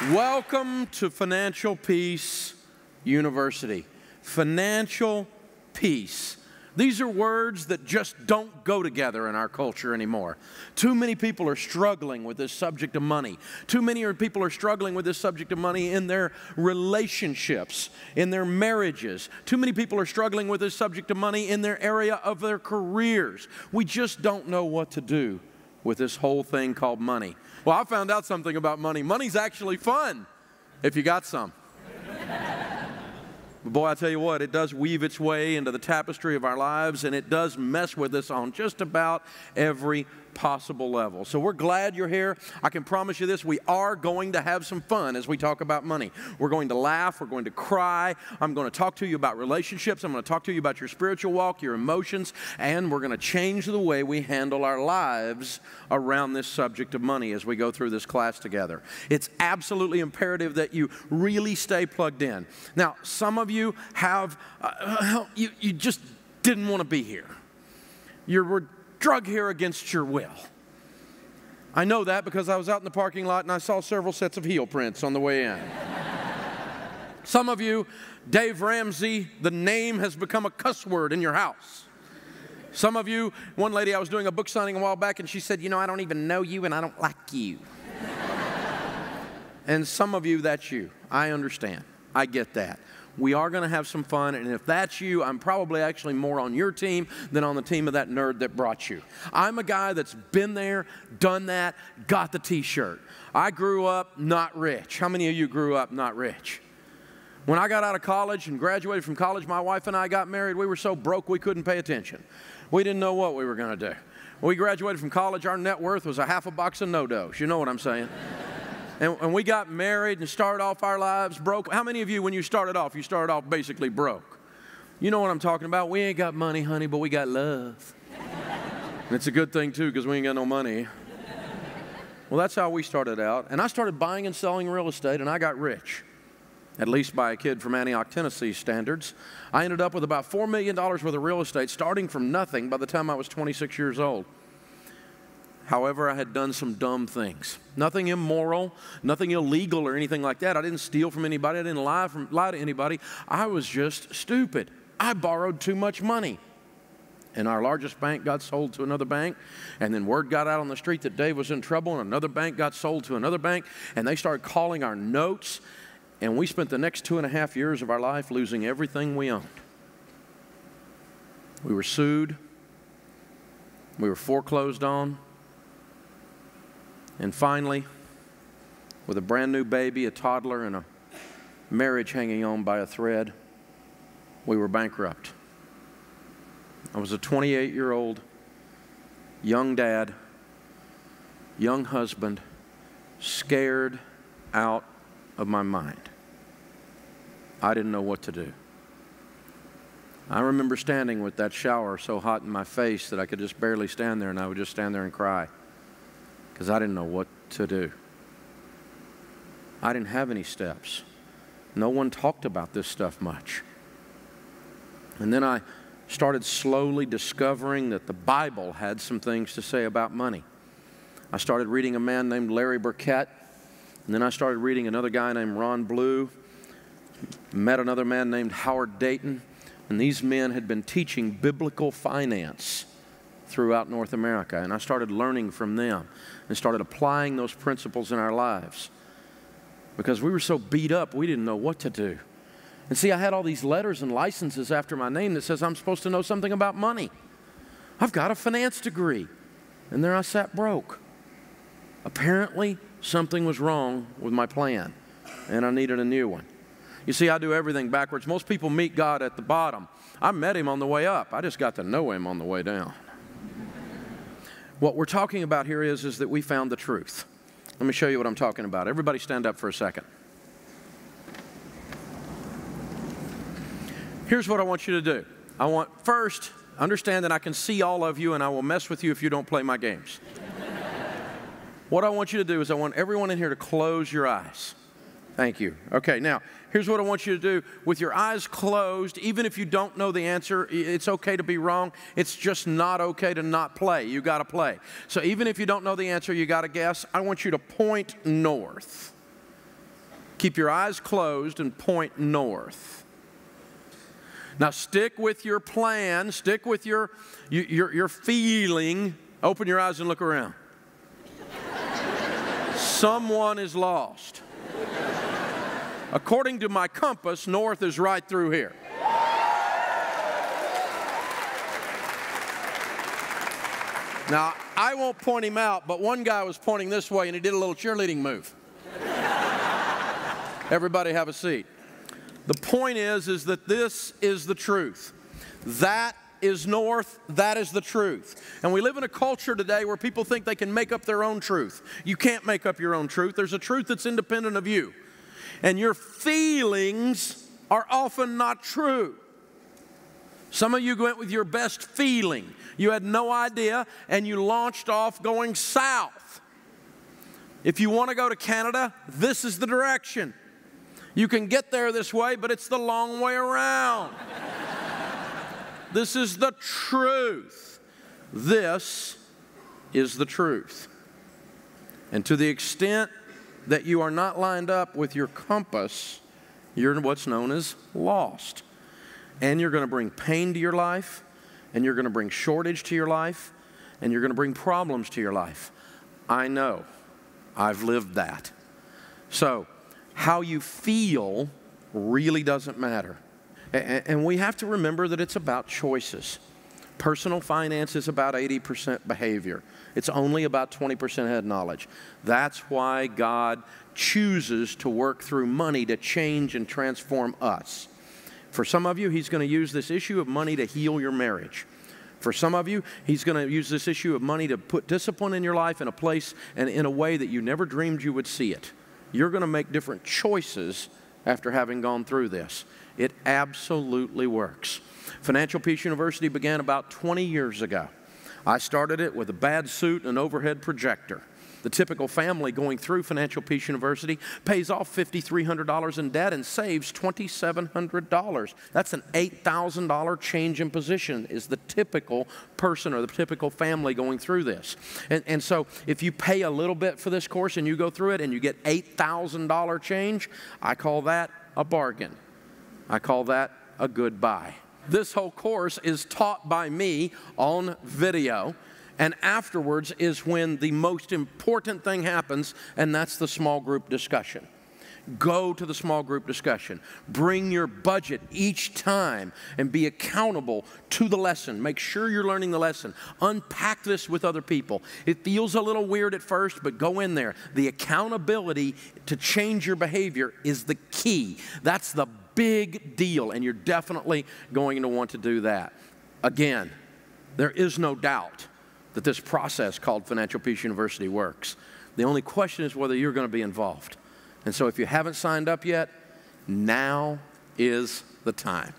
Welcome to Financial Peace University. Financial peace. These are words that just don't go together in our culture anymore. Too many people are struggling with this subject of money. Too many people are struggling with this subject of money in their relationships, in their marriages. Too many people are struggling with this subject of money in their area of their careers. We just don't know what to do with this whole thing called money. Well, I found out something about money. Money's actually fun if you got some. But boy, I tell you what, it does weave its way into the tapestry of our lives, and it does mess with us on just about every possible level. So we're glad you're here. I can promise you this, we are going to have some fun as we talk about money. We're going to laugh, we're going to cry. I'm going to talk to you about relationships. I'm going to talk to you about your spiritual walk, your emotions, and we're going to change the way we handle our lives around this subject of money as we go through this class together. It's absolutely imperative that you really stay plugged in. Now, some of you have, you just didn't want to be here. You were drug here against your will. I know that because I was out in the parking lot and I saw several sets of heel prints on the way in. Some of you, Dave Ramsey, the name has become a cuss word in your house. Some of you, one lady, I was doing a book signing a while back and she said, you know, I don't even know you and I don't like you. And some of you, that's you. I understand. I get that. We are going to have some fun, and if that's you, I'm probably actually more on your team than on the team of that nerd that brought you. I'm a guy that's been there, done that, got the t-shirt. I grew up not rich. How many of you grew up not rich? When I got out of college and graduated from college, my wife and I got married. We were so broke we couldn't pay attention. We didn't know what we were going to do. When we graduated from college, our net worth was a half a box of No-Dos. You know what I'm saying? And we got married and started off our lives broke. How many of you, when you started off basically broke? You know what I'm talking about? We ain't got money, honey, but we got love. And it's a good thing, too, because we ain't got no money. Well, that's how we started out. And I started buying and selling real estate, and I got rich, at least by a kid from Antioch, Tennessee standards. I ended up with about $4 million worth of real estate, starting from nothing by the time I was 26 years old. However, I had done some dumb things. Nothing immoral, nothing illegal or anything like that. I didn't steal from anybody. I didn't lie to anybody. I was just stupid. I borrowed too much money. And our largest bank got sold to another bank. And then word got out on the street that Dave was in trouble, and another bank got sold to another bank. And they started calling our notes. And we spent the next 2.5 years of our life losing everything we owned. We were sued. We were foreclosed on. And finally, with a brand new baby, a toddler, and a marriage hanging on by a thread, we were bankrupt. I was a 28-year-old young dad, young husband, scared out of my mind. I didn't know what to do. I remember standing with that shower so hot in my face that I could just barely stand there, and I would just stand there and cry, because I didn't know what to do. I didn't have any steps. No one talked about this stuff much. And then I started slowly discovering that the Bible had some things to say about money. I started reading a man named Larry Burkett, and then I started reading another guy named Ron Blue, met another man named Howard Dayton, and these men had been teaching biblical finance throughout North America, and I started learning from them and started applying those principles in our lives because we were so beat up we didn't know what to do. And see, I had all these letters and licenses after my name that says I'm supposed to know something about money. I've got a finance degree, and there I sat broke. Apparently something was wrong with my plan, and I needed a new one. You see, I do everything backwards. Most people meet God at the bottom. I met him on the way up. I just got to know him on the way down. What we're talking about here is that we found the truth. Let me show you what I'm talking about. Everybody stand up for a second. Here's what I want you to do. I want, first, understand that I can see all of you and I will mess with you if you don't play my games. What I want you to do is I want everyone in here to close your eyes. Thank you. Okay, now, here's what I want you to do. With your eyes closed, even if you don't know the answer, it's okay to be wrong. It's just not okay to not play. You got to play. So even if you don't know the answer, you got to guess. I want you to point north. Keep your eyes closed and point north. Now stick with your plan, stick with your feeling. Open your eyes and look around. Someone is lost. According to my compass, north is right through here. Now, I won't point him out, but one guy was pointing this way and he did a little cheerleading move. Everybody have a seat. The point is that this is the truth. That is north, that is the truth. And we live in a culture today where people think they can make up their own truth. You can't make up your own truth. There's a truth that's independent of you. And your feelings are often not true. Some of you went with your best feeling. You had no idea, and you launched off going south. If you want to go to Canada, this is the direction. You can get there this way, but it's the long way around. This is the truth. This is the truth. And to the extent that you are not lined up with your compass, you're what's known as lost. And you're going to bring pain to your life, and you're going to bring shortage to your life, and you're going to bring problems to your life. I know. I've lived that. So, how you feel really doesn't matter. And we have to remember that it's about choices. Personal finance is about 80% behavior. It's only about 20% head knowledge. That's why God chooses to work through money to change and transform us. For some of you, He's going to use this issue of money to heal your marriage. For some of you, He's going to use this issue of money to put discipline in your life in a place and in a way that you never dreamed you would see it. You're going to make different choices after having gone through this. It absolutely works. Financial Peace University began about 20 years ago. I started it with a bad suit and an overhead projector. The typical family going through Financial Peace University pays off $5,300 in debt and saves $2,700. That's an $8,000 change in position is the typical person or the typical family going through this. And so if you pay a little bit for this course and you go through it and you get $8,000 change, I call that a bargain. I call that a good buy. This whole course is taught by me on video. And afterwards is when the most important thing happens, and that's the small group discussion. Go to the small group discussion. Bring your budget each time and be accountable to the lesson. Make sure you're learning the lesson. Unpack this with other people. It feels a little weird at first, but go in there. The accountability to change your behavior is the key. That's the big deal, and you're definitely going to want to do that. Again, there is no doubt that this process called Financial Peace University works. The only question is whether you're going to be involved. And so if you haven't signed up yet, now is the time.